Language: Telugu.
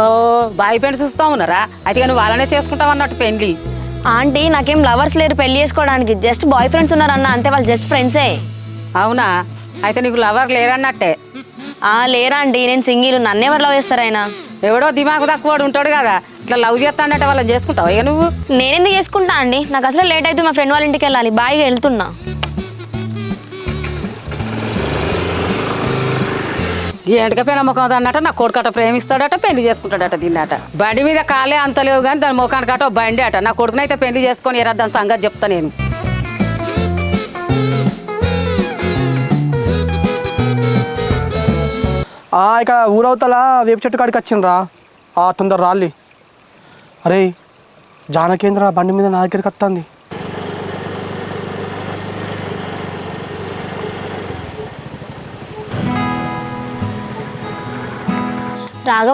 ఓ బాయ్ ఫ్రెండ్స్ చూస్తా ఉన్నారా? అయితే నువ్వు వాళ్ళనే చేసుకుంటావు అన్నట్టు పెళ్లి. ఆంటీ నాకేం లవర్స్ లేరు పెళ్లి చేసుకోవడానికి, జస్ట్ బాయ్ ఫ్రెండ్స్ ఉన్నారన్న అంతే, వాళ్ళు జస్ట్ ఫ్రెండ్సే. అవునా? అయితే నీకు లవర్ లేరన్నట్టే. లేరా అండి, నేను సింగిల్. నన్ను ఎవరు లవ్ చేస్తారు ఆయన? ఎవడో దిమాగు తక్కువడు ఉంటాడు కదా, ఇట్లా లవ్ చేస్తానంటే వాళ్ళని చేసుకుంటావు ఇక నువ్వు? నేనెందుకు చేసుకుంటా అండి, నాకు అసలు లేట్ అయితే మా ఫ్రెండ్ వాళ్ళ ఇంటికి వెళ్ళాలి, బాయ్గా వెళ్తున్నా. ఈ ఎండకపోయిన ముఖం అన్నట్టు నా కొడుకట ప్రేమిస్తాడట, పెళ్లి చేసుకుంటాడట. దీన్నట బండి మీద కాలే అంత లేవు కానీ దాని ముఖానికి అట బండి అట. నా కొడుకునైతే పెళ్లి చేసుకొని ఎరా దాని సంగతి చెప్తా నేను. ఇక్కడ ఊరవతల వేప చెట్టు కాడికి వచ్చిండ్రా. తొందర రాలి. అరే జానకేంద్ర బండి మీద నా దగ్గరికి వస్తుంది. రాఘవ